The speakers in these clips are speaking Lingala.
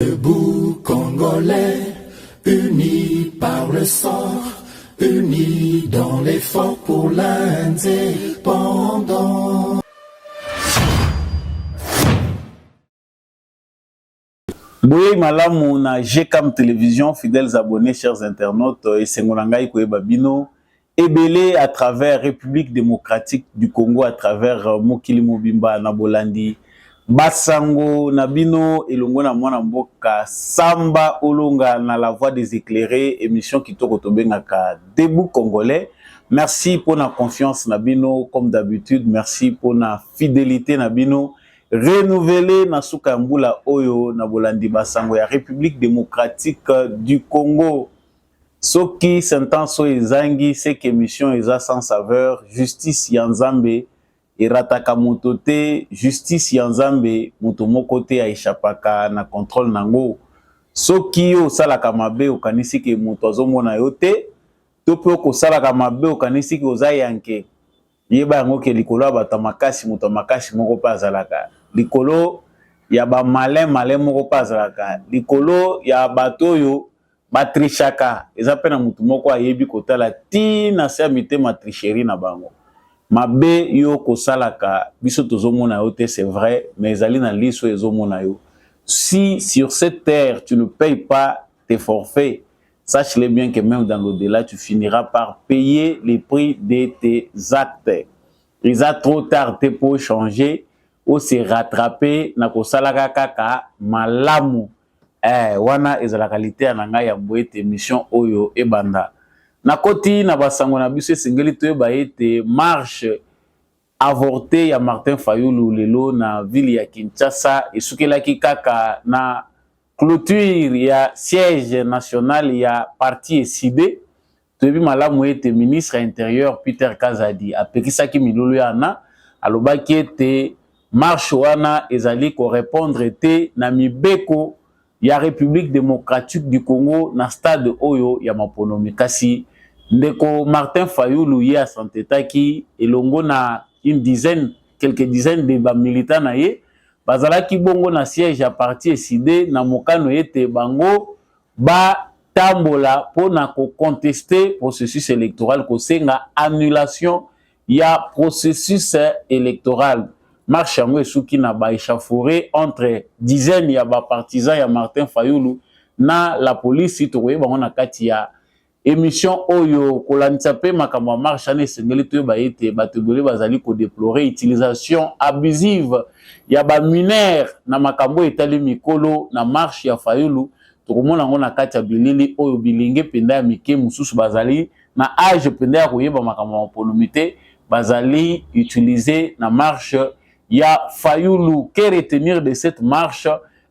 Debout Congolais, unis par le sort, unis dans l'effort pour l'indépendance. Boye malamu na GCAM Télévision, fidèles abonnés, chers internautes, et Sengolangai Koyeba Bino, Ebele à travers République démocratique du Congo, à travers Mokili Mobimba Nabolandi, Basango Nabino, Elongo na mwana mboka, Samba Olonga na la voix des éclairés, émission Kitoko Tobengaka, Debout Congolais. Merci pour la confiance Nabino, comme d'habitude, merci pour la fidélité Nabino. Renouvelé na Sukambula Oyo na Bolandi Basango ya République démocratique du Congo. Soki sentence ezangi c'est que mission eza sans saveur, justice yanzambe erataka motote, justice yanzambe mutomoko te aishapaka na contrôle nango. Soki yo salaka mabe okanisi ke moto azomona yo te, to pe okosalaka mabe okanisi ke oza yanke. Yeba yango ke likolo bata makasi moto makasi moko pa azalaka. Likolo ya ba malin moko pa azalaka. Likolo ya bato yo batrishaka. Eza pe na mutu moko ayebi kotala ti na se mitema tricherie na bango. Mabe yo kosalaka biso tozomona yo te, c'est vrai, mais ezali na liso ezomona yo. Si sur cette terre tu ne payes pas tes forfaits, sache-le bien que même dans l'au-delà, tu finiras par payer les prix de tes actes. Il a trop tard pour changer ou se rattraper na kosalaka kaka malamu. Wana ezala qualité ananga ya boete mission oyo ebanda. Na koti na basango na biso singeli to baete marche avorté ya Martin Fayulu lelo na ville ya Kinshasa esukelaki kaka na clôture ya siège national ya parti SID. Toyebi malamu ete ministre intérieur Peter Kazadi apekisaki milulu yana alobaki ete marche wana ezali ko répondre te na mibeko ya République démocratique du Congo na stade oyo ya Maponomi. Kasi ndeko Martin Fayulu ye asantetaki elongo na quelques dizaines de militants na ye bazalaki bongo na siège ya parti SID na mokano ete bango ba tambola pona ko contester processus électoral ko senga annulation ya processus électoral. Marche yango esuki na ba échauffourée entre dizaines ya ba partisans ya Martin Fayulu na la police to koyeba na kati ya émission oyo kolanisa pe makambo marche ane sengeli to ba ete batobele bazali ko déplorer utilisation abusive ya ba mineurs na makambo etali mikolo na marche ya Fayulu. Tokomona ngo na kati ya bilili oyo bilinge penda ya mike mususu bazali na âge penda ya koyeba makambo maponomité bazali utiliser na marche ya Fayulu. Que retenir de cette marche?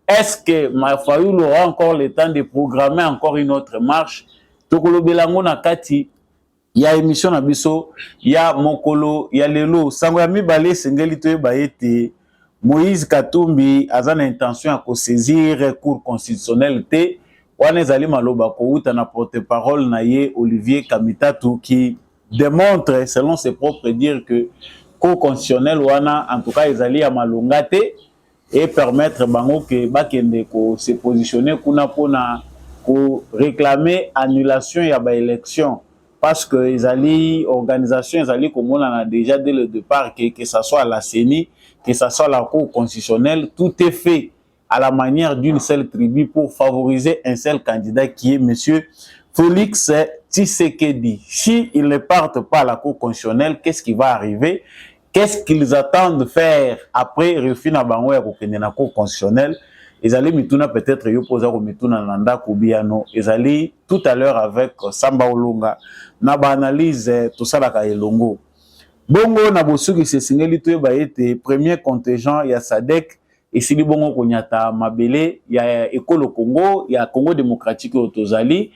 Est-ce que Fayulu aura encore le temps de programmer encore une autre marche? Tokolobelango na kati ya émission na biso ya mokolo ya lelo sango ya mibale sengeli to yeba ete Moïse Katumbi a une intention à saisir cour constitutionnelle te wana ezali maloba kouta na porte-parole na ye Olivier Kamitatu qui démontre selon ses propres dires que cour constitutionnelle wana en tout cas ezali ya malonga te et permettre bango que bakende ko se positionner kuna pona ko réclamer annulation ya ba élection parce que ezali organisation ezali komona déjà dès le départ que ça soit la CENI, que ça soit la Cour constitutionnelle, tout est fait à la manière d'une seule tribu pour favoriser un seul candidat qui est monsieur Félix Tshisekedi. Si ils ne partent pas à la Cour constitutionnelle, qu'est-ce qui va arriver? Qu'est-ce qu'ils attendent de faire après refus na bango ya kokende na Cour constitutionnelle? Ezali mituna peut-être yo posa ko mituna nanda kubiano. Ezali tout à l'heure avec Samba Olonga na ba analyse tout ça la ka elongo. Bongo na bosuki se singeli to ba ete premier contingent ya SADC esili bongo konyata mabele ya ekolo Congo ya Congo démocratique otozali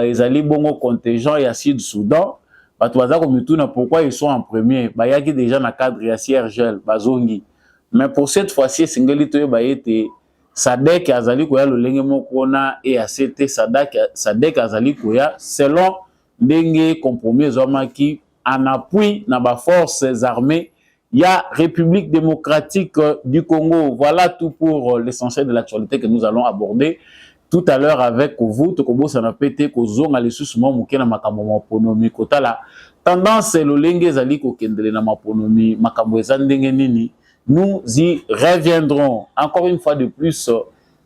ezali bongo contingent ya Sud Soudan bato baza ko mituna pourquoi ils sont en premier bayaki déjà na cadre ya CIRGL bazongi. Mais pour cette fois-ci singeli to ba ete SADC azali koya lolenge moko na EAC SADC azali koya selon ndenge compromis ezwamaki en appui na ba forces armées il y a République démocratique du Congo. Voilà tout pour l'essentiel de l'actualité que nous allons aborder tout à l'heure avec vous. Tokobo sanapete kozonga lesusu mo mukena makambo maponomi kotala tendance lolenge zali kokendele na maponomi makambo ezandenge nini. Nous y reviendrons encore une fois de plus.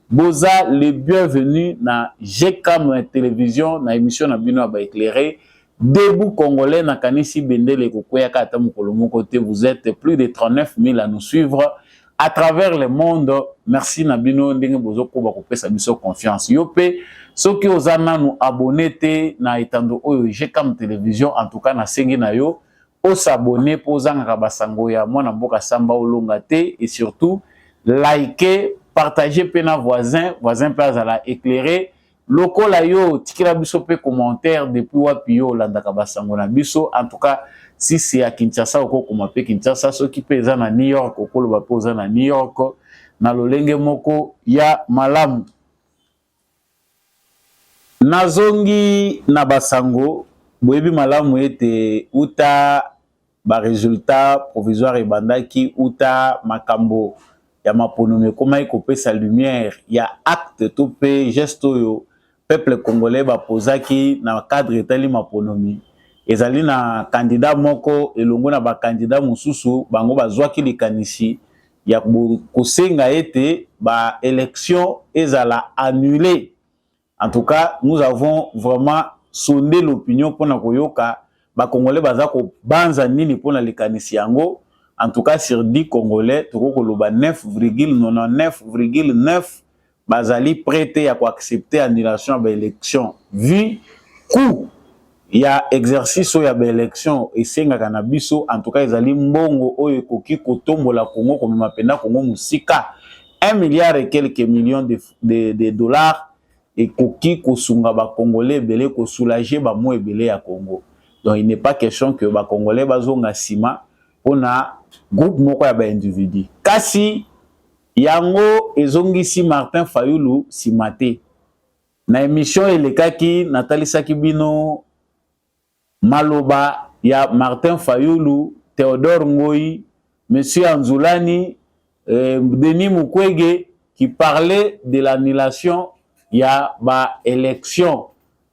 Boza les bienvenus na GCAM télévision na émission na bino ba éclairé debout congolais na kanisi bendele kokoya kata mukolo côté. Vous êtes plus de 39 000 à nous suivre à travers le monde. Merci na bino ndenge bozo ko ba kopesa biso confiance yope soki ozana nous abonner te na etando oyo GCAM télévision en tout cas na sengi na yo o s'abonner pozanga basango ya mwana mboka samba olonga te et surtout liker partager pena voisin peut à éclairer loko la yo tikila biso pe commentaire depuis wapi yo landaka basango na biso. En tout cas si c'est à Kinshasa oko kuma pe Kinshasa soki pe za na New York okolo ba poza na New York na lolenge moko ya malamu nazongi na basango boyebi malamu ete uta ba résultat provisoire ebandaki uta makambo ya maponomi koma ikopesa lumière ya acte to pe gesto yo peuple congolais ba pozaki na cadre etali maponomi ezali na candidat moko elongo na ba candidat mususu bango bazwaki likanisi ya kosenga ete ba élection ezala annulée. En tout cas nous avons vraiment sondé l'opinion pona koyoka ba congolais bazako banza nini pona likanisi yango. En tout cas, sur 10 Congolais, 9,99,9 bazali prêté à accepter l'annulation de l'élection. Vu coup, il y a exercice où il y a l'élection et c'est un cannabis. En tout cas, ils allaient mbongo oyo koki kotombo la Congo comme mapenda Congo musika 1 milliard et quelques millions de dollars et koki kosunga ba Congolais belé ko soulager ba mo ebelé à Congo. Donc il n'est pas question que ba Congolais bazonga sima on a groupe moko ya ba individu kasi yango ezongisi Martin Fayulu simate na émission elekaki natalisaki bino maloba ya Martin Fayulu, Théodore Ngoyi, Monsieur Anzulani, Denis Mukwege qui parlait de l'annulation ya ba élection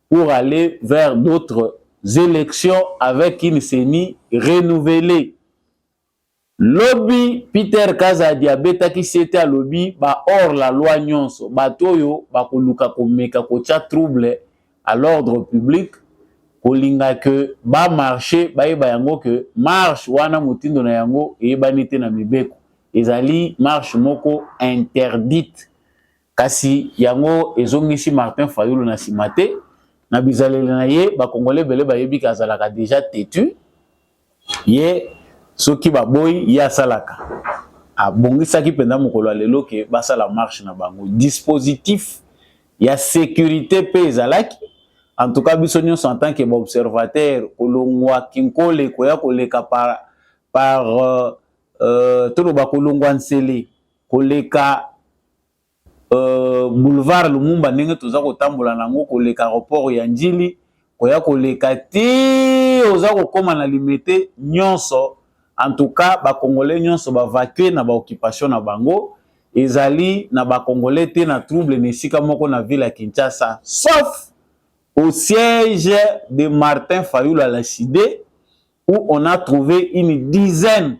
pour aller vers d'autres élections avec une CENI renouvelée. Lobby Peter Kaza Diabeta qui c'était à lobby ba hors la loi nyonso batoyo ba koluka komeka kocha trouble à l'ordre public kolinga que ba marché ba yeba yango que marche wana mutindo na yango ebanite na mibeko ezali marche moko interdite kasi yango ezongisi Martin Fayulu na simate na bizaleli na ye ba congolais belé ba yebi kazalaka déjà têtu ye soki baboy ya salaka abongisaki penda mokolo lelo ke basala marche na bango dispositif ya sécurité pe ezalaki. En tout cas biso nyonso en tant que observateur kolongwa kinkole koya koleka par toloba kolongwa nsele koleka boulevard Lumumba ndenge toza kotambola nango koleka aéroport ya Njili koya koleka ti oza kokoma na limité nyonso. En tout cas, ba Congolais nyonso ba vaquer na ba occupation na bango ezali na ba Congolais te na trouble nesika moko na ville ya Kinshasa sauf au siège de Martin Fayulu à la Cité où on a trouvé une dizaine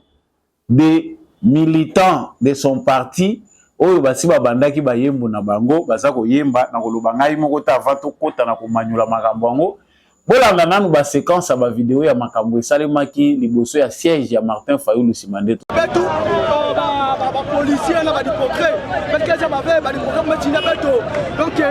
de militants de son parti oyo basi ba bandaki ba yembo na bango baza ko yemba na koloba ngai moko ta vato kota na komanyula makambo yango. Bolanda nanu ba séquence ya ba vidéo ya makambo esalemaki liboso ya siège ya Martin Fayulu Simandeto. Policiers na ba dipocré parce que ça va faire ba dipocré matina beto donc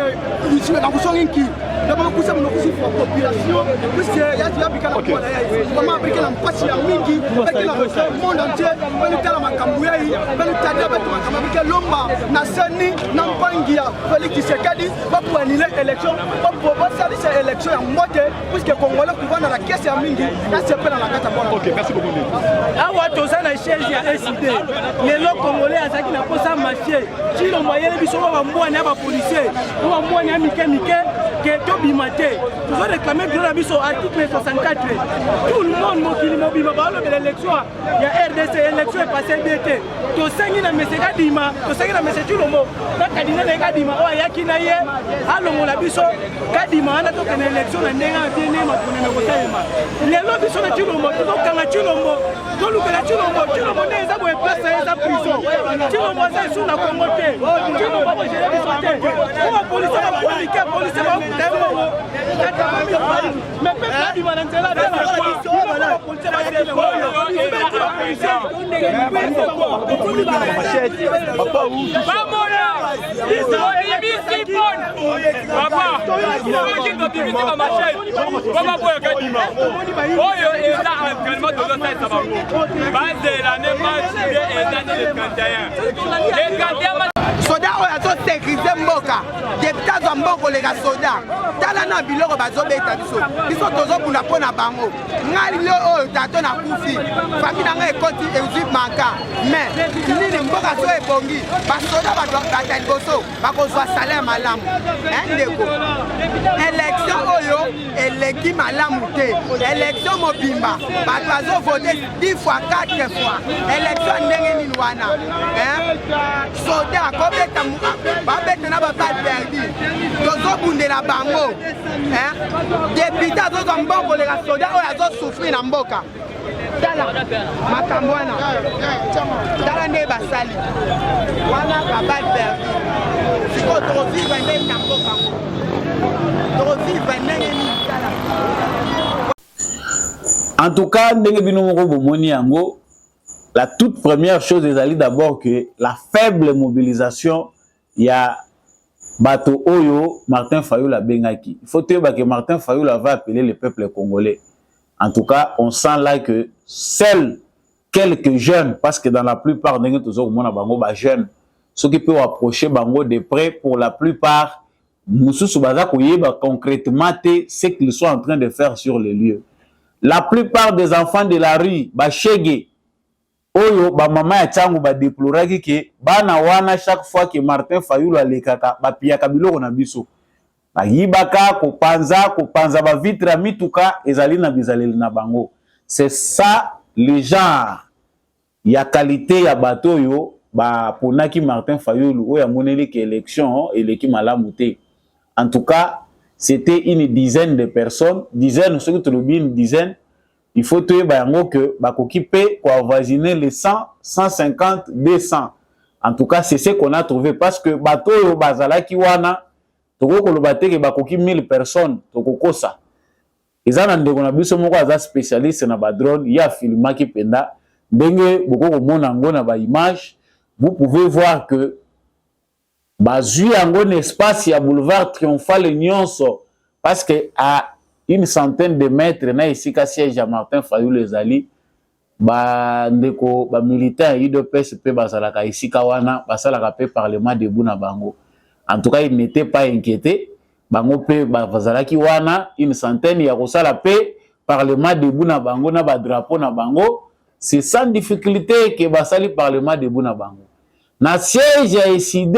ici na kusongi ki na ba kusa mno kusi pour population puisque ya bikala kwa la ya vraiment avec la mpasi ya mingi avec la monde entier bali tala makambo ya bali tala beto makambo avec lomba na sani na mpangi ya Félix Tshisekedi ba pour annuler élection ba pour ba ça c'est élection ya moté puisque congolais pour vendre la caisse ya mingi na c'est pas dans la carte. OK, merci beaucoup. Ah wa to ça na chaise ya SID lelo congolais azaki na posa marché chilo moyele biso ba mbwana ya ba policier ba mbwana ya mike que to bimate toujours réclamer bien la biso article 64 tout le monde mokili mobima ba lo l'élection ya RDC élection est passée d'été to sengi na meseka dima to sengi na mese chilombo na kadina na kadima o yaki na ye alongo la biso kadima ana to kana élection na ndenga tiene makone na kotaima lelo biso na chilombo to kanga chilombo to lukela chilombo ne za bo place za prison chilombo za sous na Congo te chilombo ba jere biso te ko police ba police ba kutembo mais peuple di manantela de la police ba yaki ko soda oyo azosekrize mboka deputa azwa mbongo lega soda tala na biloko bazobeta biso tozobunda mpo na bango ngai lio oyo tato nakufi fami na ngai ekoti ezwi manka mais nini mboka so ebongi basoda bata liboso bakozwa salaire malamu ndeko élection oyo eleki malamu te élection mobimba bato bazovote 10 fois 4 fois élection ndenge nini wana soda akobeta babete na babal perdi tozobundela bango depute azozwa mbongo lega soda oyo azosufri na mboka tala makambo wana tala nde basali wana babal perdi sikoyo tokovivre ndenge na mboka tokovivre ndenge nini tala. En tout cas, la toute première chose est d'abord que la faible mobilisation, il y a Bato Oyo, Martin Fayulu Bengaki. Il faut dire que Martin Fayulu va appeler le peuple congolais. En tout cas, on sent là que seuls quelques jeunes, parce que dans la plupart des jeunes, ceux qui peuvent approcher Bango de près, pour la plupart, concrètement ce qu'ils sont en train de faire sur les lieux. La plupart des enfants de la rue, Bachege, Oyo, maman ya changu déploré que bana wana chaque fois que Martin Fayulu alekaka bapiyaka biloko na biso. Bayibaka kopanza ba vitre mituka ezali na bizaleli na bango. C'est ça le genre ya qualité ya bato yo ba ponaki Martin Fayulu oya moneli ke élection eleki malamu te. En tout cas, c'était une dizaine de personnes, une dizaine. Il faut que Bakokipe pour avoisiner les 100, 150, 200. En tout cas, c'est ce qu'on a trouvé. Parce que Bato Bazala Kiwana, Toko Kolobate, Bakoki 1000 personnes, Toko Kosa. Ils ont un spécialiste dans le drone, il y a filmé qui penda. Dengue, beaucoup de image. Vous pouvez voir que Bazu un espace, il y a boulevard Triomphal et Nyonso. Parce que à une centaine de mètres, na ici qu'à siège à Martin Fayulu les Ali, ndeko militaire IDPS pe basalaka ici kawana basalaka pe parlement de Buna Bango. En tout cas, ils n'étaient pas inquiétés. Bango pe basalaki wana une centaine ya kosala pe parlement de Buna Bango na ba drapeau na Bango, c'est sans difficulté que basali parlement de Buna Bango. Na siège ya SID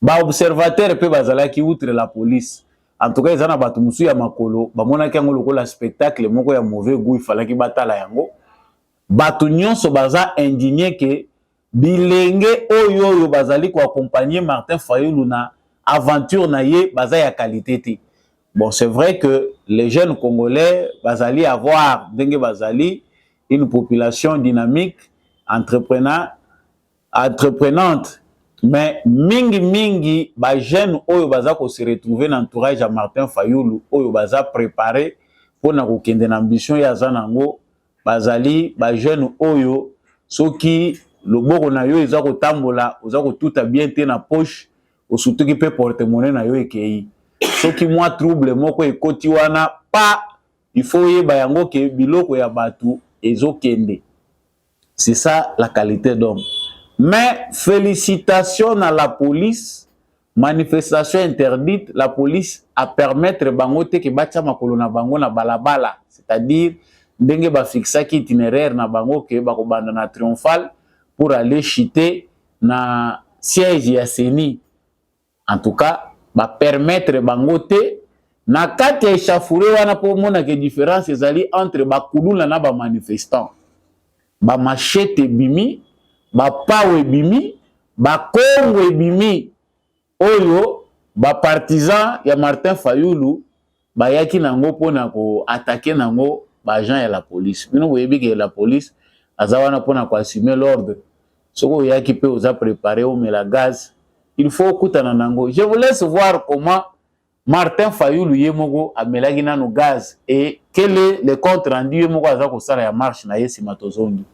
ba observateur pe bazalaki outre la police. En tout cas, ils ont batumusu ya makolo, bamona kiango lokola spectacle moko ya mauvais goût, il fallait ki batala yango. Batu nyonso baza indigné que bilenge oyo bazali ko accompagner Martin Fayulu na aventure na ye baza ya qualité te. Bon, c'est vrai que les jeunes congolais bazali avoir dengue bazali une population dynamique, entreprenante. Mais mingi ba jeune oyo baza ko se retrouver dans l'entourage de Martin Fayulu oyo baza préparé pour na kokende na ambition ya zanango bazali ba jeune oyo soki loboko na yo eza ko tambola oza ko tuta bien te na poche o surtout ki pe porte-monnaie na yo ekei soki moi trouble moko ekoti wana pa il faut yeba yango ke biloko ya batu ezokende. C'est ça la qualité d'homme. Mais félicitations à la police, manifestation interdite, la police a permettre bangote que bacha makolo na bango na balabala, c'est-à-dire ndenge ba fixaki itinéraire na bango ke bakobanda na Triomphal pour aller chiter na siège ya CENI. En tout cas, ba permettre bango te na kati ya échauffourée wana po mona ke différence ezali entre ba kulula na ba manifestants. Ba machete bimi, ba pawe bimi, ba kongo bimi oyo ba partisan ya Martin Fayulu ba yaki nango pona ko attaquer nango ba agent ya la police. Bino boyebi ke la police azawana pona ko assumer l'ordre. Soko yaki pe oza préparer o mela gaz. Il faut kutana nango. Je vous laisse voir comment Martin Fayulu yemoko amelaki nano gaz et quel est le compte rendu yemoko aza ko sala ya marche na yesi matozongi.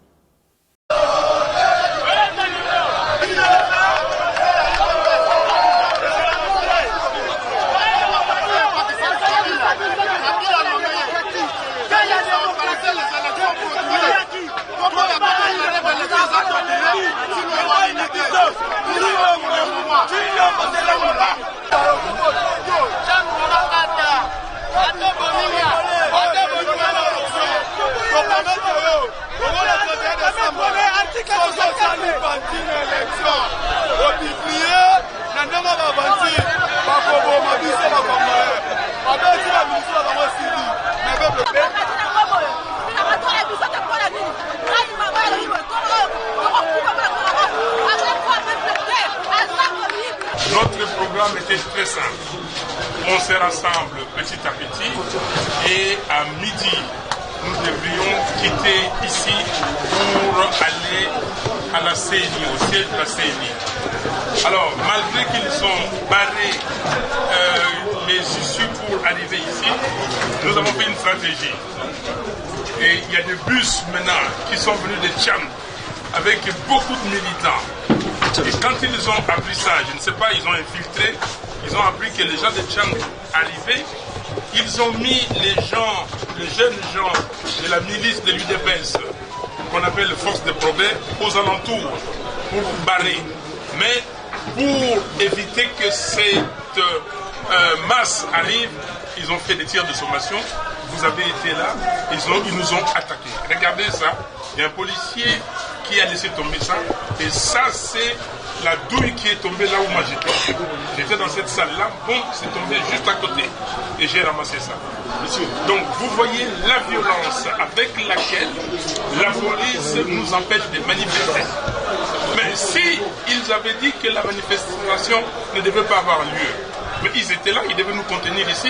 Notre programme était très simple. On se rassemble petit à petit et à midi, nous devrions quitter ici pour aller à la CENI, au siège de la CENI. Alors, malgré qu'ils ont barré les issues pour arriver ici, nous avons fait une stratégie. Et il y a des bus maintenant qui sont venus de Tchad avec beaucoup de militants. Et quand ils ont appris ça, je ne sais pas, ils ont infiltré, ils ont appris que les gens de Tchang arrivaient, ils ont mis les jeunes gens de la milice de l'UDPS, qu'on appelle Force de Progrès, aux alentours, pour barrer. Mais pour éviter que cette masse arrive, ils ont fait des tirs de sommation. Vous avez été là, ils nous ont attaqués. Regardez ça, il y a un policier qui a laissé tomber ça, et ça c'est la douille qui est tombée là où moi j'étais. J'étais dans cette salle-là, bon, c'est tombé juste à côté, et j'ai ramassé ça. Donc vous voyez la violence avec laquelle la police nous empêche de manifester. Mais si ils avaient dit que la manifestation ne devait pas avoir lieu, mais ils étaient là, ils devaient nous contenir ici,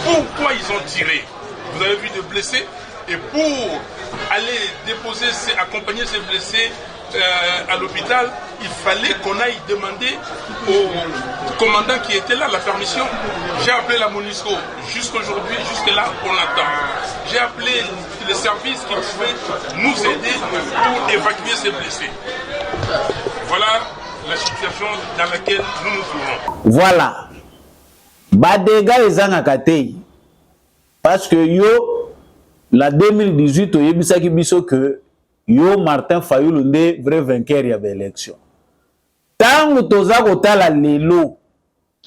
pourquoi ils ont tiré? Vous avez vu des blessés, et pour aller déposer, accompagner ces blessés à l'hôpital, il fallait qu'on aille demander au commandant qui était là la permission. J'ai appelé la MONUSCO jusqu'aujourd'hui, jusque là on attend. J'ai appelé les services qui pouvaient nous aider pour évacuer ces blessés. Voilà la situation dans laquelle nous nous trouvons. Voilà. Badega ezangakate. Parce que yo, la 2018, oyebisaki biso que yo Martin Fayulu nde vrai vainqueur ya l'élection. Tango toza kotala lelo,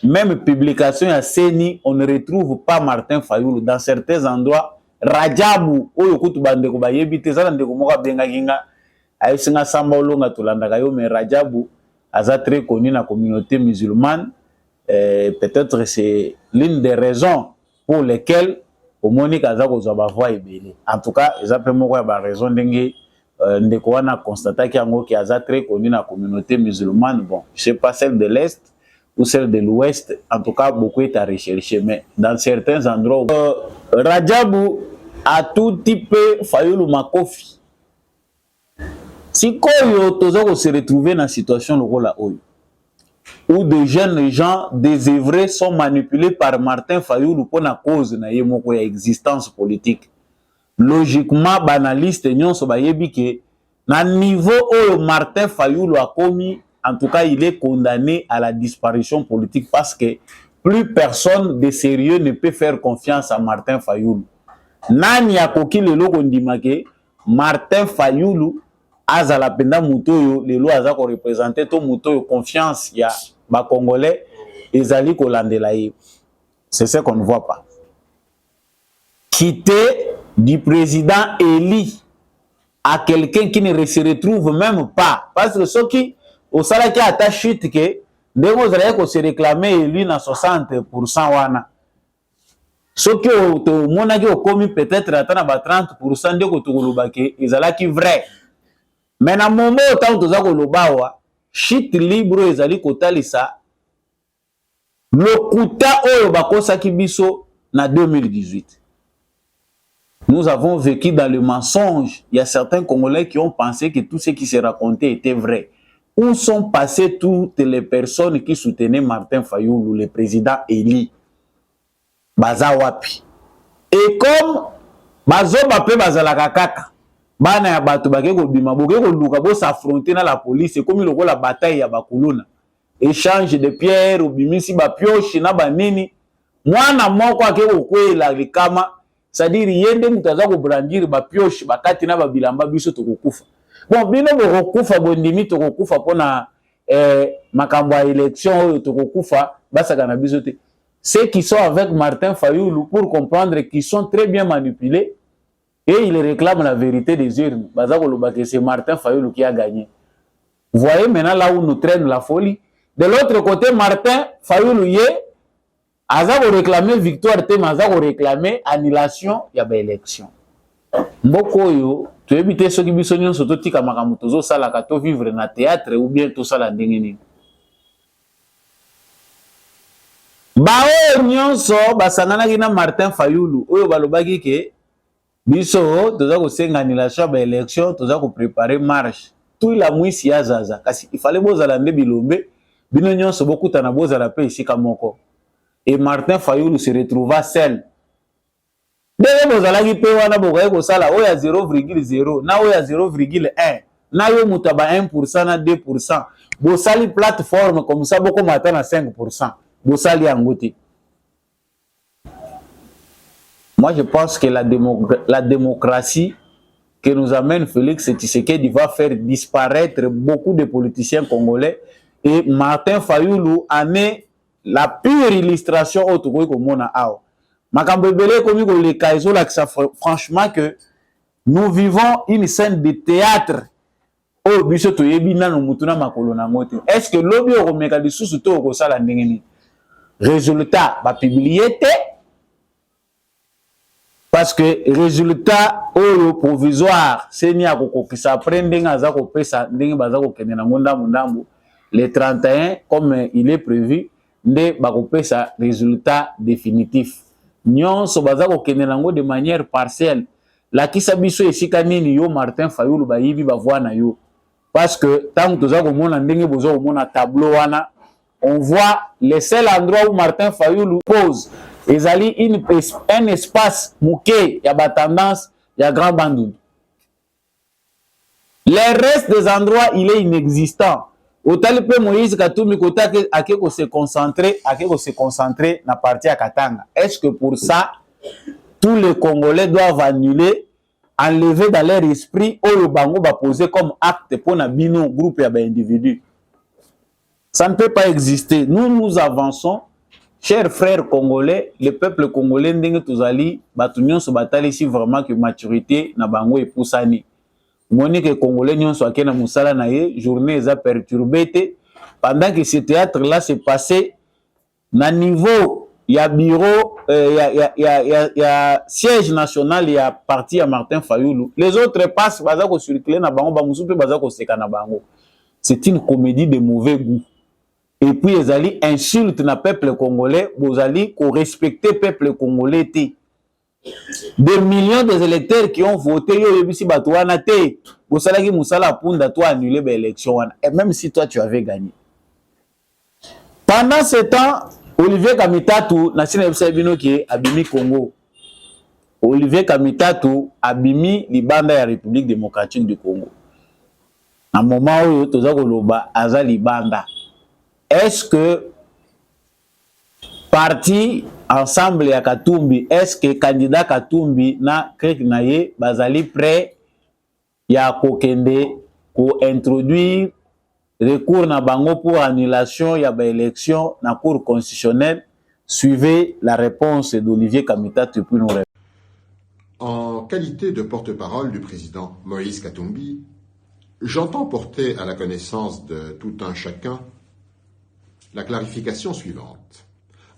même publication ya CENI, on ne retrouve pas Martin Fayulu dans certains endroits. Rajabu oyo kutu bandeko bayebite zala ndeko moka benga kinga ayesinga samba olonga tolandaka yo, mais Rajabu aza très connu na communauté musulmane. Peut-être c'est l'une des raisons pour lesquelles au Monique aza kozwa ba voix ebele. En tout cas, eza pe moko ya ba raison ndenge ndeko wana constata ki yango ki aza très connu na communauté musulmane. Bon, je sais pas celle de l'Est ou celle de l'Ouest. En tout cas, beaucoup est à rechercher, mais dans certains endroits Rajabu a tout type Fayulu Makofi. Si koyo toza ko se retrouver dans situation lokola oyo, où de jeunes gens désœuvrés sont manipulés par Martin Fayulu pour la cause na yemoko ya existence politique. Logiquement, banaliste nyonso bayebi ke na niveau où Martin Fayulu a commis, en tout cas, il est condamné à la disparition politique parce que plus personne de sérieux ne peut faire confiance à Martin Fayulu. Nani akoki lelo kondimake Martin Fayulu azala penda mutoyo lelo aza ko représenter to mutoyo confiance ya ba congolais ezali ko landela ye. C'est ce qu'on ne voit pas. Quitter du président élu à quelqu'un qui ne se retrouve même pas. Parce que ceux qui, au salaire qui a ta chute, que de se réclamer élu à 60% wana. Ceux qui ont commis peut-être à 30% de Kotogolobake, ils allaient qui vrai. Mais dans le moment où tu as dit chute libre, ils allaient kotalisa. Le kuta oyo bakosa kibiso na 2018. Nous avons vécu dans le mensonge. Il y a certains Congolais qui ont pensé que tout ce qui s'est raconté était vrai. Où sont passées toutes les personnes qui soutenaient Martin Fayoulou, le président élu? Bazawapi. Et comme bazo bape bazalaka kaka, bana ya bato bakeko bima bokeko luka bo s'affronter na la police comme le la bataille ya bakuluna. Échange de pierres, obimisi ba pioche na banini. Mwana moko akeko kwela likama, c'est-à-dire yende mutaza ko brandir ba pioche bakati na ba bilamba biso tokokufa. Bon, bino bokokufa bondimi tokokufa pona makambo ya élection oyo tokokufa basaka na biso te. Ceux qui sont avec Martin Fayoulou pour comprendre qu'ils sont très bien manipulés et ils réclament la vérité des urnes. C'est Martin Fayoulou qui a gagné. Vous voyez maintenant là où nous traîne la folie. De l'autre côté, Martin Fayoulou a réclamé victoire, mais a réclamé annulation de l'élection. Mboko yo, tu évites ceux qui sont surtout tika makamutozo salaka to vivre na théâtre ou bien tout ça la ndengeni. Bao nyonso basangana kina Martin Fayoulou oyo balobaki ke biso toza ko senga annulation ba élection toza ko préparer marche tout la mwisi ya zaza kasi il fallait bozala nde bilombe bino nyonso bokuta na bozala pe isika moko et Martin Fayoulou se retrouva seul dès bozala ki pe wana bokoye ko sala oyo ya 0,0 na oyo ya 0,1 na yo mutaba 1% na 2% bosali plateforme comme ça boko mata na 5%. Moi, je pense que la démocratie que nous amène Félix Tshisekedi va faire disparaître beaucoup de politiciens congolais et Martin Fayoulou en est la pure illustration au Togo comme on a. Franchement que nous vivons une scène de théâtre. Est-ce que l'objet au mécanisme sous tout ça la résultat va publier parce que résultat au provisoire c'est ni à qui s'apprendre à zako pesa ndenge bazako kende na ndambu le 31 comme il est prévu nde bako pesa résultat définitif nyonso bazako kende nango de manière partielle la kisa biso esika nini yo Martin Fayoulou bayibi bavwana yo parce que tant que zako mona ndenge bozo mona tableau wana on voit le seul endroit où Martin Fayoulou pose un espace mouqué, il y a la tendance, il y a grand bandou. Le reste des endroits, il est inexistant. Autant le Moïse Katoumi Kota a se concentrer dans la partie à Katanga. Est-ce que pour ça, tous les Congolais doivent annuler, enlever dans leur esprit, ou le bango va poser comme acte pour un bino groupe et individu? Ça ne peut pas exister. Nous avançons. Chers frères congolais, le peuple congolais, batunion se bataille ici vraiment que maturité na bango et poussani. Monique que congolais nyon soit na musala na ye, journée est perturbée pendant que ce théâtre là s'est passé na niveau il y a bureau il y a siège national il y a parti à Martin Fayoulou. Les autres passent bazako circuler na bango ba musupe bazako seka na bango. C'est une comédie de mauvais goût. Et puis, ils allaient insulter le peuple congolais, ils allaient respecter le peuple congolais. Des millions d'électeurs qui ont voté, et même si toi tu avais gagné. Pendant ce temps, Olivier Kamitatu, Abimi Congo. Olivier Kamitatu, Abimi Libanda ya République démocratique du Congo. À un moment où tu as Libanda. Est-ce que parti ensemble ya Katumbi, est-ce que candidat Katumbi na krek naye bazali prêt ya kokende ko introduire recours na bango pour annulation ya ba élection na cour constitutionnelle? Suivez la réponse d'Olivier Kamitatu puis nous répondons. En qualité de porte-parole du président Moïse Katumbi, j'entends porter à la connaissance de tout un chacun la clarification suivante.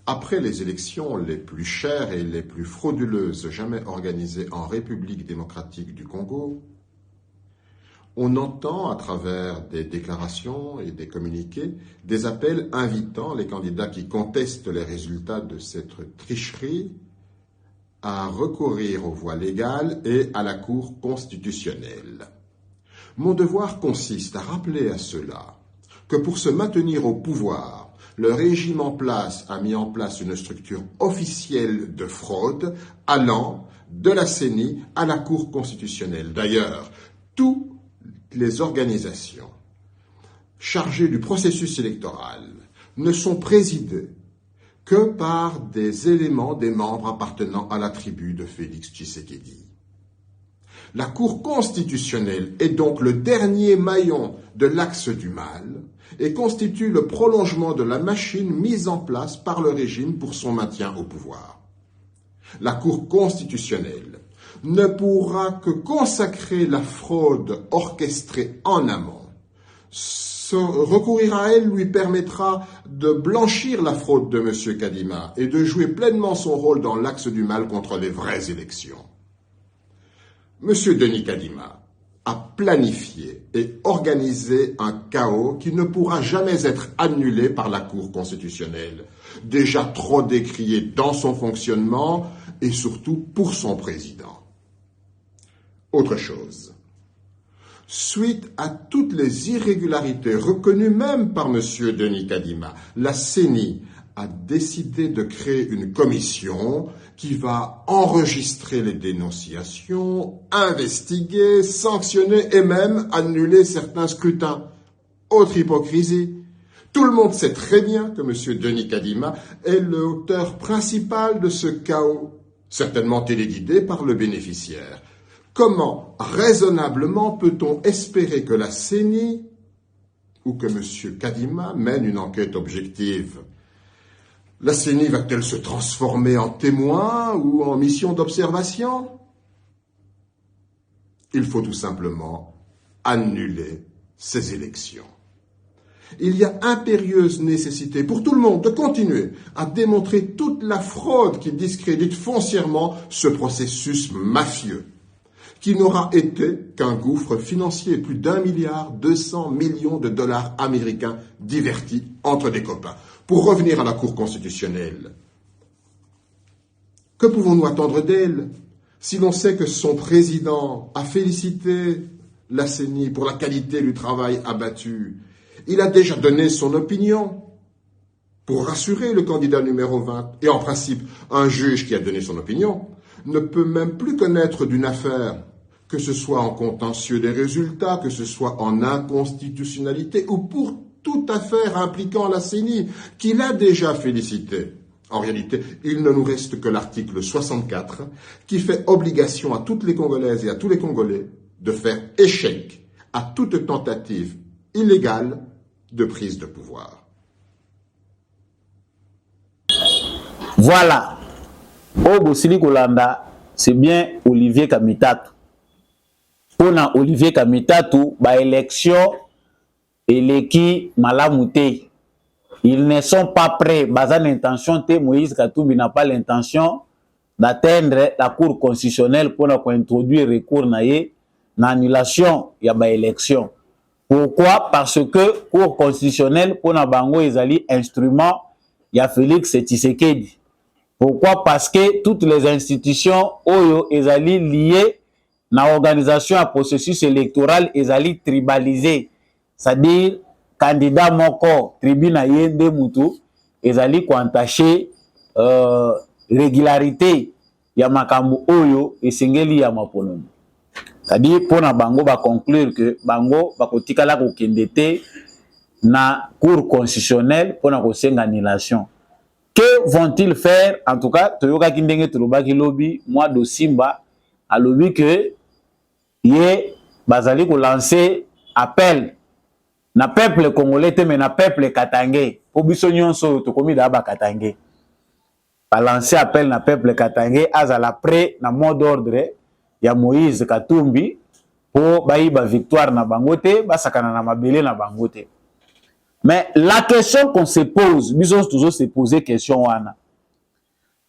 Après les élections les plus chères et les plus frauduleuses jamais organisées en République démocratique du Congo, on entend à travers des déclarations et des communiqués des appels invitant les candidats qui contestent les résultats de cette tricherie à recourir aux voies légales et à la Cour constitutionnelle. Mon devoir consiste à rappeler à ceux-là que pour se maintenir au pouvoir, le régime en place a mis en place une structure officielle de fraude allant de la CENI à la Cour constitutionnelle. D'ailleurs, toutes les organisations chargées du processus électoral ne sont présidées que par des éléments, des membres appartenant à la tribu de Félix Tshisekedi. La Cour constitutionnelle est donc le dernier maillon de l'axe du mal et constitue le prolongement de la machine mise en place par le régime pour son maintien au pouvoir. La Cour constitutionnelle ne pourra que consacrer la fraude orchestrée en amont. Recourir à elle lui permettra de blanchir la fraude de M. Kadima et de jouer pleinement son rôle dans l'axe du mal contre les vraies élections. M. Denis Kadima a planifié et organisé un chaos qui ne pourra jamais être annulé par la Cour constitutionnelle, déjà trop décrié dans son fonctionnement et surtout pour son président. Autre chose. Suite à toutes les irrégularités reconnues même par M. Denis Kadima, la CENI a décidé de créer une commission qui va enregistrer les dénonciations, investiguer, sanctionner et même annuler certains scrutins. Autre hypocrisie. Tout le monde sait très bien que M. Denis Kadima est l'auteur principal de ce chaos, certainement téléguidé par le bénéficiaire. Comment, raisonnablement, peut-on espérer que la CENI ou que M. Kadima mène une enquête objective? La CENI va-t-elle se transformer en témoin ou en mission d'observation? Il faut tout simplement annuler ces élections. Il y a impérieuse nécessité pour tout le monde de continuer à démontrer toute la fraude qui discrédite foncièrement ce processus mafieux, qui n'aura été qu'un gouffre financier, plus d'1,2 milliard de dollars américains divertis entre des copains. Pour revenir à la Cour constitutionnelle, que pouvons-nous attendre d'elle si l'on sait que son président a félicité la CENI pour la qualité du travail abattu? Il a déjà donné son opinion pour rassurer le candidat numéro 20. Et en principe, un juge qui a donné son opinion ne peut même plus connaître d'une affaire, que ce soit en contentieux des résultats, que ce soit en inconstitutionnalité ou pour toute affaire impliquant la CENI, qu'il a déjà félicité. En réalité, il ne nous reste que l'article 64, qui fait obligation à toutes les Congolaises et à tous les Congolais de faire échec à toute tentative illégale de prise de pouvoir. Voilà. Au Bosili Kolanda, c'est bien Olivier Kamitatu. Pour Olivier Kamitatu, ba élection eleki malamute. Ils ne sont pas prêts. Bazan l'intention, Moïse Katumbi n'a pas l'intention d'atteindre la Cour constitutionnelle pour introduire recours na annulation ya ba élection. Pourquoi? Parce que Cour constitutionnelle pour na bango ezali instrument ya Félix Tshisekedi. Pourquoi? Parce que toutes les institutions oyo ezali liées na organisation à processus électoral ezali tribalisé. C'est-à-dire candidat moko tribuna yende mutu ezali koantaché régularité ya makambo oyo esengeli ya maponomo. C'est-à-dire pour na bango ba conclure que bango ba kotikala ko kendete na Cour constitutionnelle pour na kosenga annulation. Que vont-ils faire? En tout cas, Toyoka Kindenge Tulobaki Lobby, moi de Simba, a lobby que yé bazali ko lancer appel na peuple congolais mais na peuple katangé. Pour biso nyonso to komi da ba katangé. ba lancer appel na peuple katangais azala prêt na mot d'ordre ya Moïse Katumbi pour bayiba victoire na bangote basakana na mabele na bangote. Mais la question qu'on se pose, biso toujours se poser question wana.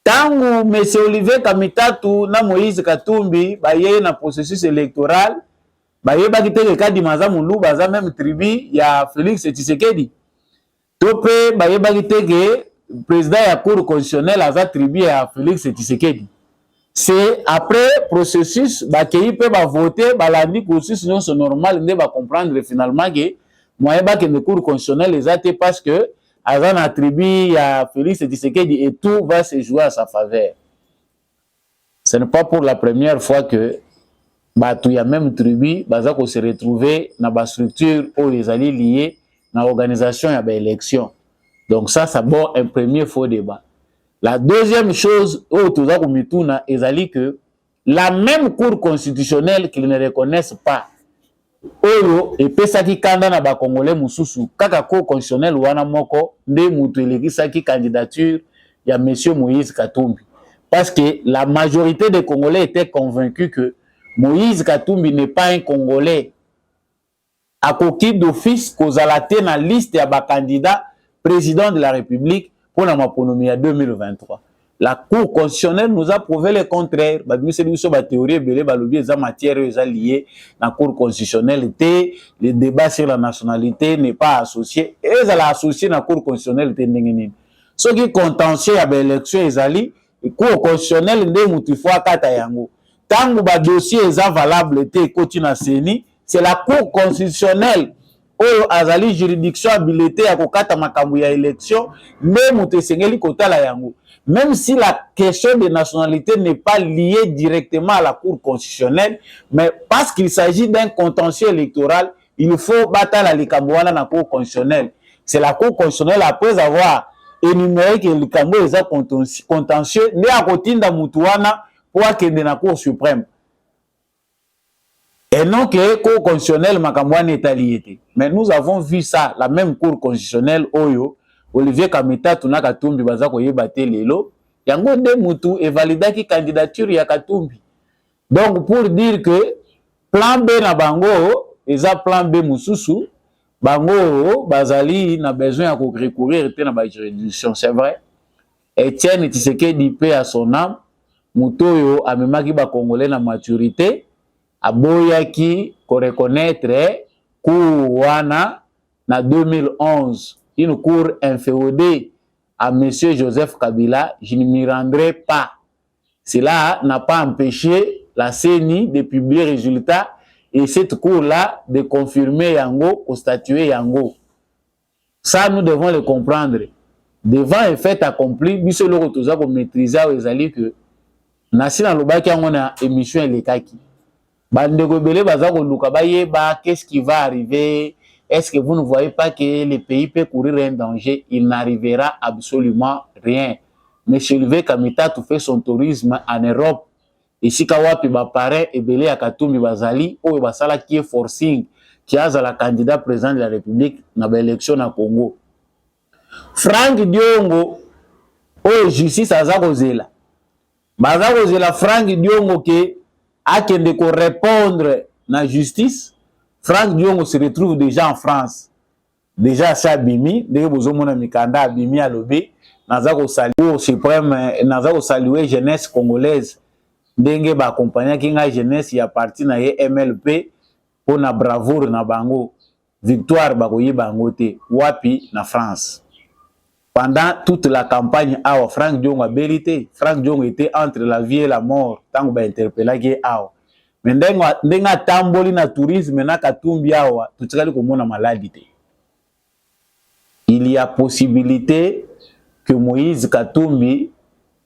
Tangu M. Olivier Kamitatu na Moïse Katumbi baye na processus électoral, baye bakiteke kadi maza mulu baza même tribu ya Félix Tshisekedi. Tope baye bakiteke président ya cour constitutionnelle aza tribu ya Félix Tshisekedi. C'est après processus bakei pe ba voter balandi processus non c'est normal nde ba comprendre finalement que moyen ba que le cour constitutionnel les a parce que avant la tribu ya Félix Tshisekedi et tout va se jouer à sa faveur. Ce n'est pas pour la première fois que il y a même tribu baza ko se retrouver dans ba structure où les alliés liés dans l'organisation ya ba élection. Donc ça bon un premier faux débat. La deuxième chose où tout ça comme mituna ezali que la même cour constitutionnelle qu'ils ne reconnaissent pas oyo epesaki kanda na ba congolais mususu kaka cour constitutionnelle wana moko nde mutu elekisaki candidature ya monsieur Moïse Katumbi parce que la majorité des Congolais étaient convaincus que Moïse Katumbi n'est pas un Congolais akoki d'office kozala te na liste ya ba candidat président de la République pour la maponomie à 2023. La Cour constitutionnelle nous a prouvé le contraire. La théorie est matière liée à la Cour constitutionnelle. Le débat sur la nationalité n'est pas associé. Et ils sont associés à la Cour constitutionnelle. Ce qui est contentieux à l'élection, la Cour constitutionnelle n'est pas valable. Tant que le dossier est valable, c'est la Cour constitutionnelle. Oyo azali juridiction habilité à kokata makambu ya élection même tesengeli kotala yango même si la question de nationalité n'est pas liée directement à la Cour constitutionnelle mais parce qu'il s'agit d'un contentieux électoral il faut battre la likambo wana na Cour constitutionnelle c'est la Cour constitutionnelle après avoir énuméré que likambo eza contentieux ne akotinda mutu wana pour akende na Cour suprême. Et non que la Cour constitutionnelle makamboane est liée. Mais nous avons vu ça, la même Cour constitutionnelle, Oyo, Olivier Kamitatu na Katumbi baza koyebate lelo, yango nde mutu et validaki candidature ya Katumbi. Donc pour dire que plan B na bango, eza plan B mususu, bango bazali na besoin ya recourir te na ba juridiction, c'est vrai. Etienne Tshisekedi paix à son âme, mutu oyo amemaki ba Congolais na maturité. Aboyaki ko reconnaître cour wana na 2011 une cour inféodée à monsieur Joseph Kabila, je ne m'y rendrai pas. Cela n'a pas empêché la CENI de publier résultats et cette cour là de confirmer yango au statuer yango. Ça nous devons le comprendre. Devant un fait accompli, biso loko toza ko maîtriser ezali que nasina lobaki yango na émission elekaki. Qu'est-ce qui va arriver? Est-ce que vous ne voyez pas que le pays peut courir un danger? Il n'arrivera absolument rien. M. Olivier Kamitatu fait son tourisme en Europe. Et si Kawapi paraît et Belé à Katumbi Bazali, ou Basala qui est forcing, qui a la candidat président de la République dans l'élection au Congo. Frank Diongo, oh justice à Zagozela. Bazagozela Frank Diongo qui a qui répondre na justice. Frank Diongo se retrouve déjà en France. Déjà ça Bimi, dès que vous avez Mikanda Bimi à l'obé, Nazako saluer suprême, Nazako saluer jeunesse congolaise. Dengue ba accompagner qui nga jeunesse y a parti na MLP pour na bravoure na bango. Victoire ba koyi bango te wapi na France. Pendant toute la campagne, Frank Diongo a vérité. Frank Diongo était entre la vie et la mort. Tant que interpellé, mais ndenga tamboli na tourisme na Katumbi awa, tout ça comme on a maladie. Il y a possibilité que Moïse Katumbi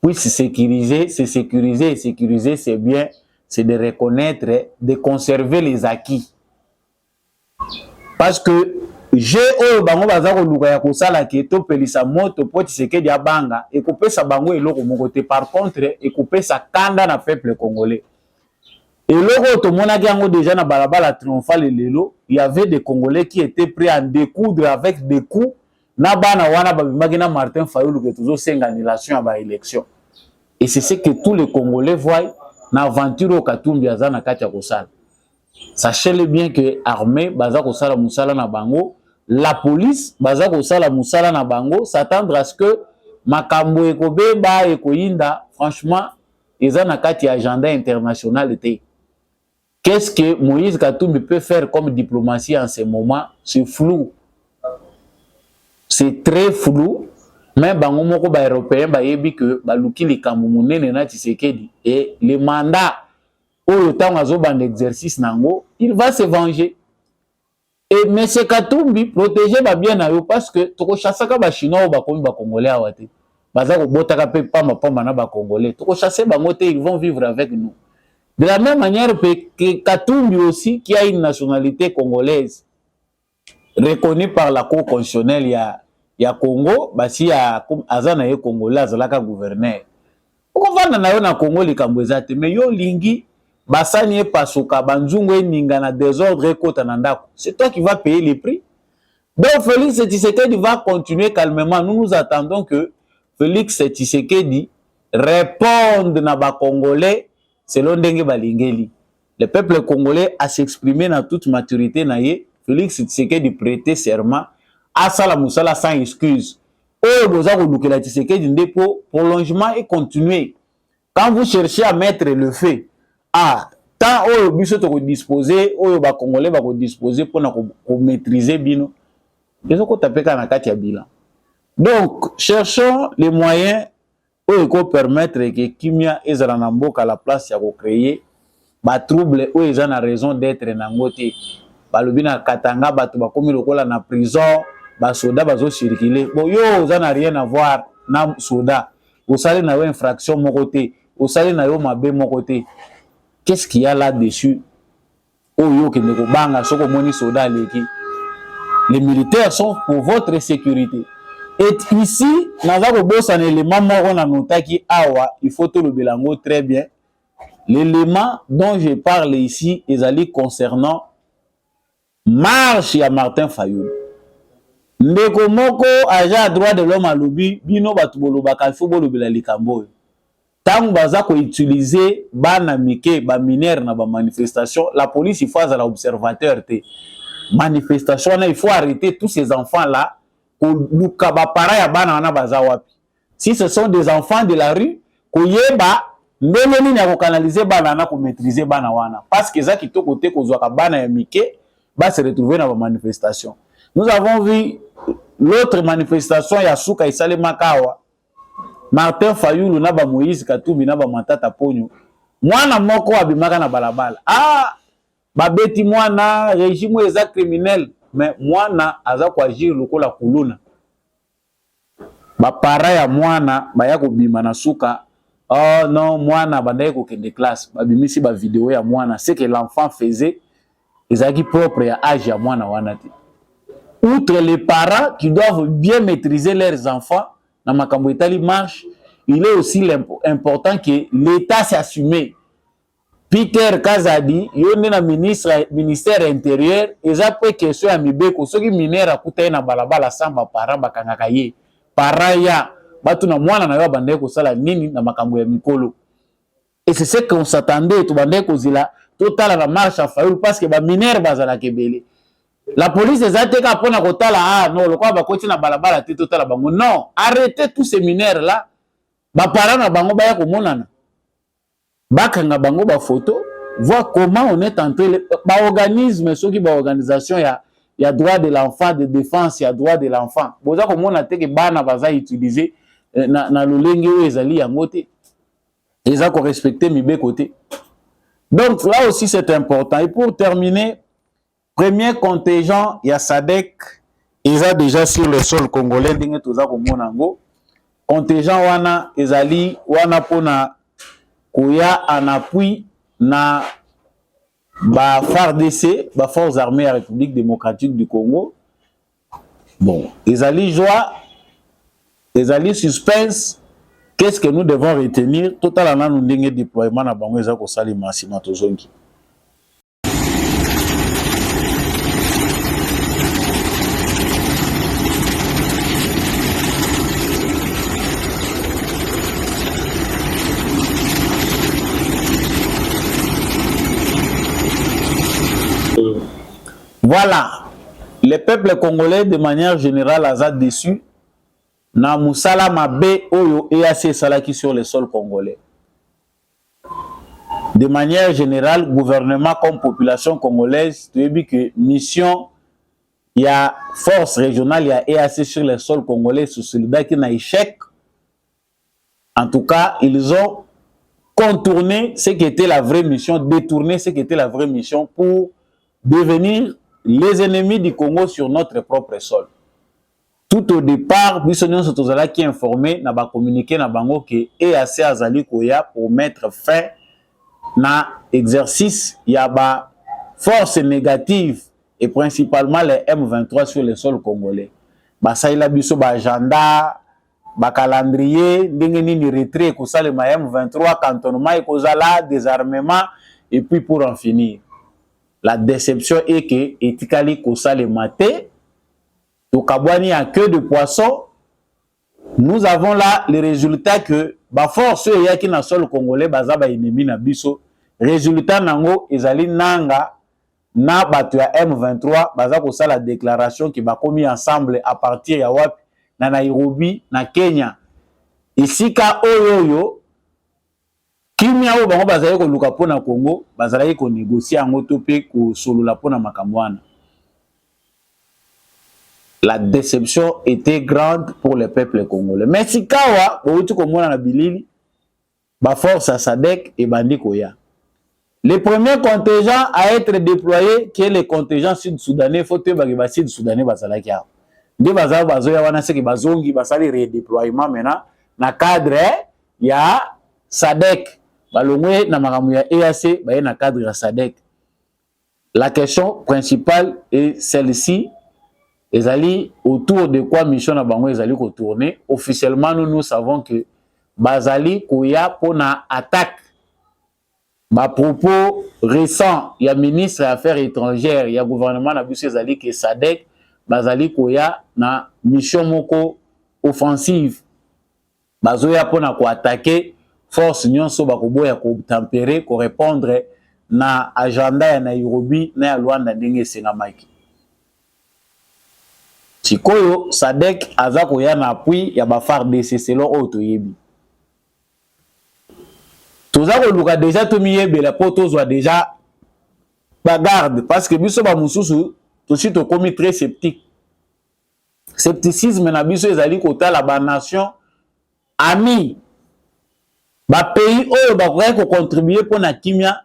puisse sécuriser, c'est bien, c'est de reconnaître, de conserver les acquis. Parce que j'ai au bango bazako luka ya kosala ke to pelisa moto poti seke dia banga et couper sa bango eloko mon côté par contre et couper sa kanda na peuple congolais. Et loko to monaki yango déjà na balabala triomphale lelo, il y avait des Congolais qui étaient prêts à découdre avec des coups na bana wana babimaki na Martin Fayulu que toujours senga annulation à ba élection. Et c'est ce que tous les Congolais voient na aventure au Katumbi azana kati ya kosala. Sachez-le bien que armée baza kosala musala na bango, la police baza kosala musala na bango, s'attendre à ce que makambo ekobeba ekoyinda franchement ezana kati ya agenda international té. Qu'est-ce que Moïse Katumbi peut faire comme diplomatie en ce moment? C'est flou. C'est très flou. Mais bango moko ba européen ba yebi que ba luki likambo munene na Tshisekedi et le mandat au temps azo ban exercice nango, il va se venger. Et M. Katumbi protéger ba bien na yo parce que toko chassaka ba chinois ba komi ba congolais awate. Baza ko botaka pe pamba na ba congolais. Toko chasser bango te, ils vont vivre avec nous. De la même manière que Katumbi aussi, qui a une nationalité congolaise, reconnue par la Cour constitutionnelle, il y a Congo, si il y a Azana Congolais, Azalaka gouverneur. Pourquoi on a na Congo les Cambouezate, mais yo lingi, basani pasuka, banzungu ninga na désordre kota nandako. C'est toi qui vas payer les prix. Donc Félix Tshisekedi va continuer calmement. Nous nous attendons que Félix Tshisekedi réponde na ba Congolais selon Ndenge Balingeli. Le peuple congolais a s'exprimé dans toute maturité. Félix Tshisekedi prêter serment à Sala Moussala sans excuse. Prolongement et continuer. Quand vous cherchez à mettre le fait, tant au but de disposer, au Congolais va disposer pour maîtriser bino. Ils ont tapé quand on bilan. Donc, cherchons les moyens pour permettre que Kimia et Zalanambo à la place ya créer ba trouble où ils ont raison d'être nangote balobina katanga batu ba komi lokola na prison ba soda bazo circuler bon yo ça n'a rien à voir na soda au sali na yo infraction mon côté au sali na yo mabe mon côté qu'est-ce qu'il y a là-dessus oh yo ke ndeko banga soko moni soda leki les militaires sont pour votre sécurité. Et ici, nous avons un élément il faut tout le bilango très bien. L'élément dont je parle ici est concernant marche à Martin Fayulu. Ndeko moko agent droit de l'homme à lobby, bino batubolo bakalfo bolo belalikambo. Tant baza ko utiliser bana mike ba mineur na ba manifestation, la police il faut à l'observateur te. Manifestation il faut arrêter tous ces enfants là. Si ce sont des enfants de la rue, canaliser banana pour maîtriser banawana. Parce que ça qui est côté bana mike va se retrouver dans la manifestation. Nous avons vu l'autre manifestation Yasuka Isale Makawa. Martin Fayulu na ba Moïse Katumbi na ba Matata Ponyo. Mwana moko abimaka na balabala. Babeti mwana régime eza criminel. Mais mwana aza kwa agir lokola kuluna ba para ya mwana baya ko bima na suka oh non mwana bandaye ko kende classe babimisi ba vidéo ya mwana c'est que l'enfant faisait ezaki propre ya âge ya mwana wana ti. Outre les parents qui doivent bien maîtriser leurs enfants na makambo etali marche, il est aussi important que l'État s'assume. Peter Kazadi, yone na ministère intérieur, eza pe question ya mibeko soki minera kutaye na balabala samba para bakangaka ye. Para ya batu na mwana na yo bande ko sala nini na makambo ya mikolo. Et c'est ce qu'on s'attendait to bande ko zila totala la marche à Fayulu parce que ba minera bazala kebele. La police ezate ka pona ko tala non lokwa ba koti na balabala te totala bango. Non, arrêtez tous ces mineurs là. Ba para na bango ba ya ko monana. Bakanga bango ba photo, voir comment on est entré ba organisme ceux qui ba organisation ya droit de l'enfant de défense ya droit de l'enfant. Boza ko mona te ke bana baza utiliser na lolenge o ezali yango te. Eza ko respecter mibe côté. Donc là aussi c'est important. Et pour terminer, premier contingent ya SADC eza déjà sur le sol congolais ndenge toza ko mona ngo. Contingent wana ezali wana pona Koya en appui na ba FARDC, ba Forces armées de la République démocratique du Congo. Bon, ezali joie, ezali suspense. Qu'est-ce que nous devons retenir? Total na nous ndenge déploiement na bango eza ko salima sima tozongi. Voilà, le peuple congolais de manière générale a déçu. Na musala mabe oyo EAC salaki sur le sol congolais. De manière générale, gouvernement comme population congolaise, tu as vu que mission, il y a force régionale, il y a EAC sur le sol congolais, sous soldat qui n'a échec. En tout cas, ils ont contourné ce qui était la vraie mission, détourné ce qui était la vraie mission pour devenir les ennemis du Congo sur notre propre sol. Tout au départ, Bissonion Sotozala qui est informé, n'a pas communiqué n'a bango que EAC Azali Koya pour mettre fin na exercice, il y a ba force négative et principalement les M23 sur le sol congolais. Ba saïla biso ba agenda, ba calendrier, ndenge ni retrait ko sale ma M23 cantonnement et kozala désarmement et puis pour en finir. La déception est que etikali ko sale maté au Kabouani à queue de poisson, nous avons là le résultat que ba force ya ki na sol congolais baza ba ennemi na biso. Résultat nango ezali nanga na batu ya M23 baza ko sala déclaration qui va commis ensemble à partir ya wapi na Nairobi na Kenya. Ici ka oyo kimia o bango bazali ko luka pona Congo bazali ko négocier en autopé ko solola pona makamwana. La déception était grande pour le peuple congolais. Mais si kawa, bouti komona na bilili, ba force à Sadek et bandi koya. Le premier contingent à être déployé, qui est le contingent sud-soudanais, faut que ba sud-soudanais bazalaki ya. Ndi bazala bazoya wana seki bazongi basali redéploiement maintenant na cadre ya Sadek. Balongwe na makamu ya EAC ba na cadre ya Sadek. La question principale est celle-ci. Ezali autour de quoi mission na bango ezali ko tourner. Officiellement nous savons que bazali koya pona attaque. Ba propos récents ya ministre des Affaires étrangères ya gouvernement na biso ezali que Sadek bazali koya na mission moko offensive. Bazoya pona ko attaquer force nyonso ba koboya ko tempérer ko répondre na agenda ya Nairobi na ya Luanda ndenge sengamaki. Sikoyo Sadek aza koya na appui ya ba FARDC selon otoyebi. Toza ko luka déjà to miyebe la poto zo déjà bagarde parce que biso ba mususu to si to komi très sceptique. Scepticisme na biso ezali kotala ba nation ami ba pays oyo ba ko contribuer pour na kimia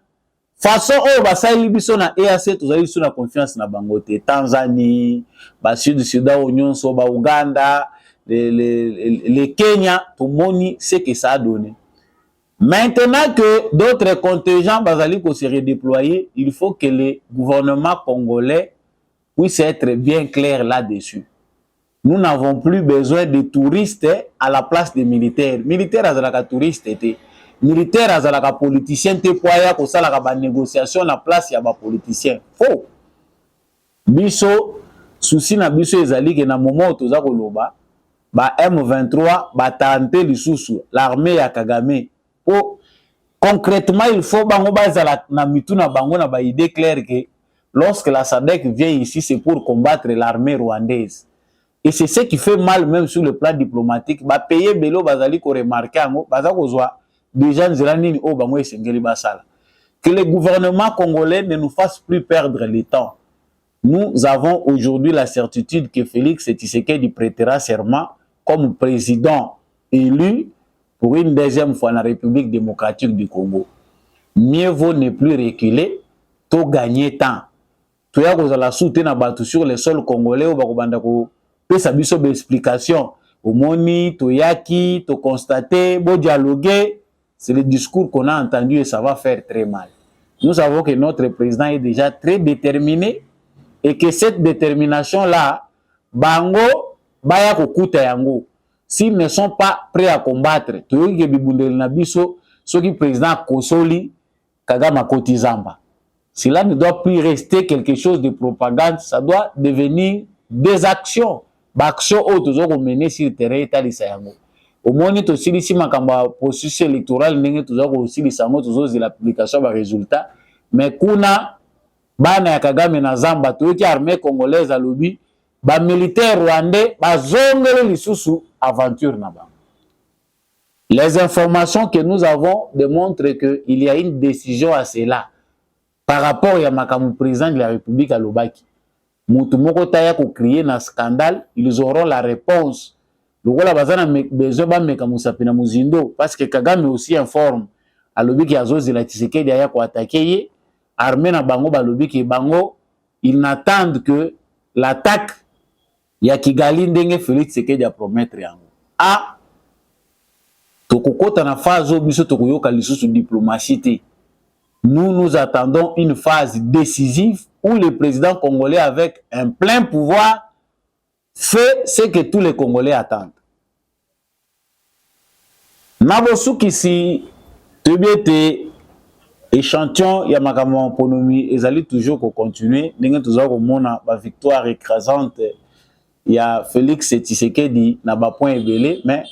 façon oyo basali biso na EAC tozali biso na confiance na bango te. Tanzanie, ba Sud-Soudan nyonso, ba Uganda, les Kenya, tout moni ce que ça a donné. Maintenant que d'autres contingents basali ko se redéployer, il faut que le gouvernement congolais puisse être bien clair là-dessus. Nous n'avons plus besoin de touristes à la place des militaires. Militaires azalaka touristes étaient. Militaire azalaka politicien te poya ko sala ka ba négociation na place ya ba politicien. Faux. Biso souci na biso ezali ke na moment toza ko loba ba M23 ba tante lisusu l'armée ya Kagame. Oh, concrètement il faut bango bazala na mituna bango na ba idée claire que lorsque la SADC vient ici c'est pour combattre l'armée rwandaise. Et c'est ce qui fait mal même sur le plan diplomatique. Ba payer belo bazali ko remarquer ngo bazako zwa déjà nzirani o bango esengeli basala. Que le gouvernement congolais ne nous fasse plus perdre le temps. Nous avons aujourd'hui la certitude que Félix Tshisekedi prêtera serment comme président élu pour une deuxième fois dans la République démocratique du Congo. Mieux vaut ne plus reculer, to gagner temps. Tu as la soutenir sur le sol congolais ou bakobanda ko pesa biso be explication. Au moni, to yaki, to constater, bo dialoguer. C'est le discours qu'on a entendu et ça va faire très mal. Nous savons que notre président est déjà très déterminé et que cette détermination-là, bango, baya kokuta yango. S'ils ne sont pas prêts à combattre, toyoki ke bibundeli na biso, soki président Kosoli, Kagame Kotizamba. Cela ne doit plus rester quelque chose de propagande, ça doit devenir des actions. Baction autour mener sur le terrain etalisa yango. Au moins, tu as ici ma processus électoral, tu as aussi les sango, tu as la publication des résultats. Mais kuna bana ya Kagame na Zamba toyoki armée congolaise alobi ba militaire rwandais bazongele lisusu aventure na bango. Les informations que nous avons démontrent qu'il y a une décision à cela par rapport à Makamu président de la République à Lobaki. Moutoumoko taya ko crier na scandale, ils auront la réponse. Le rôle bazana besoin ba Mekamu sapina muzindo parce que Kagame aussi informe à Lobiki azozi la Tshisekedi aya ko attaquer armée na bango ba Lobiki bango, ils n'attendent que l'attaque ya Kigali ndenge Félix Tshisekedi a promettre yango. Ah tokokota na phase biso tokoyoka lisusu diplomatie. Nous attendons une phase décisive où le président congolais avec un plein pouvoir fait ce que tous les Congolais attendent. Nabosu kisi tebete échantillon ya makambo ponomi ezali toujours ko continuer ndenge toujours ko mona ba victoire écrasante ya Félix Tshisekedi na ba point ebele mais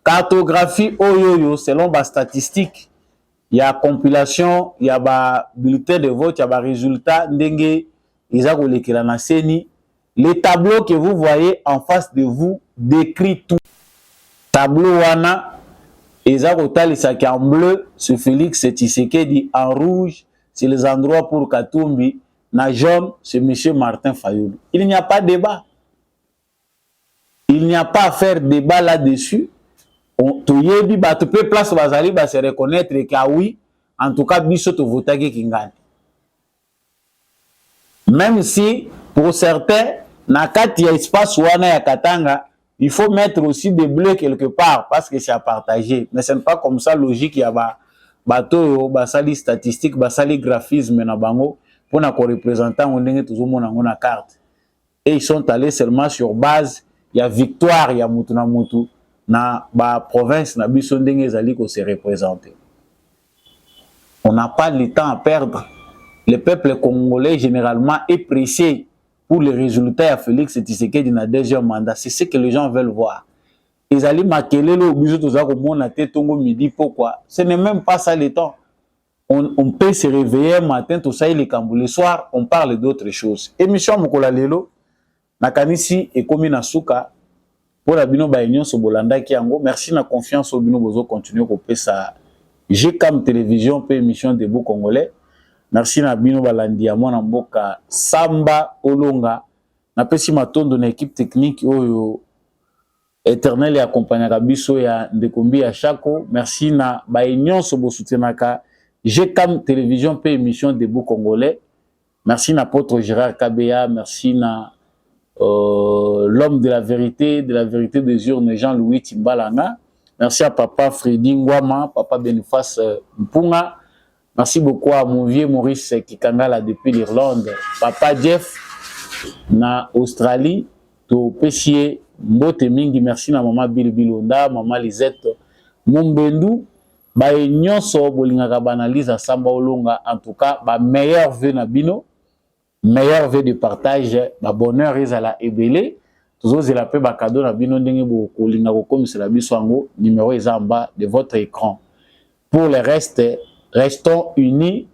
cartographie oyoyo selon ba statistique il y a compilation il y a ba bulletin de vote il y a ba résultat ndenge ezako lekela na seni. Les tableaux que vous voyez en face de vous décrit tout. Tableau wana ezako talisaki en bleu sur Félix Tshisekedi, en rouge c'est les endroits pour Katumbi, na jaune c'est monsieur Martin Fayulu. Il n'y a pas débat. Il n'y a pas à faire débat là-dessus. Toyebi ba to pe place bazali ba se reconnaître que oui en tout cas biso to votaki kingani. Même si pour certains na kati ya espace wana ya Katanga il faut mettre aussi des bleus quelque part parce que c'est à partager, mais ce n'est pas comme ça logique. Il y a bato basali statistique basali graphisme na bango pour na ko représenter on ndenge tozomona ngona carte et ils sont allés seulement sur base il y a victoire il y a mutu na mutu na ba province na biso ndenge ezali ko se représenter. On n'a pas le temps à perdre. Le peuple congolais généralement est pressé pour les résultats à Félix Tshisekedi dans le deuxième mandat. C'est ce que les gens veulent voir. Ils allaient maquiller le biso toza ko mona te tongo midi pourquoi? Ce n'est même pas ça le temps. On peut se réveiller matin tout ça il est quand le soir on parle d'autres choses. Émission Mokola Lelo nakanisi et komi na suka pour la bino ba union so bolanda ki yango. Merci na confiance au bino bozo continuer ko pesa GCAM télévision pe émission de Beau Congolais. Merci na bino balandi ya mwana mboka Samba Olonga na pesi matondo na équipe technique oyo éternel ya accompagner biso ya ndekombi ya Chako. Merci na ba union so bo soutenaka GCAM télévision pe émission de Beau Congolais. Merci na Apôtre Gérard Kabea, merci na l'homme de la vérité des urnes Jean-Louis Timbalanga. Merci à papa Freddy Ngwama, papa Boniface Mpunga. Merci beaucoup à mon vieux Maurice Kikangala depuis l'Irlande, papa Jeff na Australie, to Pessier Mbote Mingi. Merci na maman Bilbilonda, maman Lisette Mombendu. Ba nyonso bolingaka banaliza Samba Olonga. En tout cas, ba meilleur vœu na bino. Meilleur vœu de partage, ba bonheur ezala ebele. Toujours la paix ba cadeau na bino ndenge bo kolinga ko komisa la biso ngo numéro est en bas de votre écran. Pour le reste, restons unis,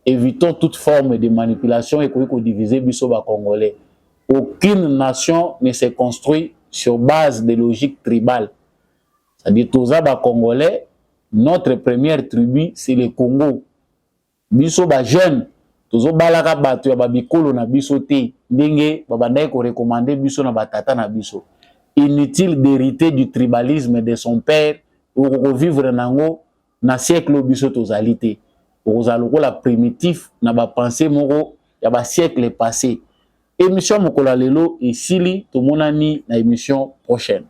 évitons toute forme de manipulation et qu'on diviser biso ba congolais. Aucune nation ne se construit sur base de logique tribale. C'est-à-dire tous ba congolais, notre première tribu c'est le Congo. Biso ba jeune tozo balaka bato ya babikolo na biso te ndenge babandai ko recommander biso na batata na biso. Inutile d'hériter du tribalisme de son père ou revivre nango na siècle biso tozali te. Ozaloko la primitif na ba pensée moko ya ba siècle passé. Émission Mokola Lelo et Sili tomonani na émission prochaine.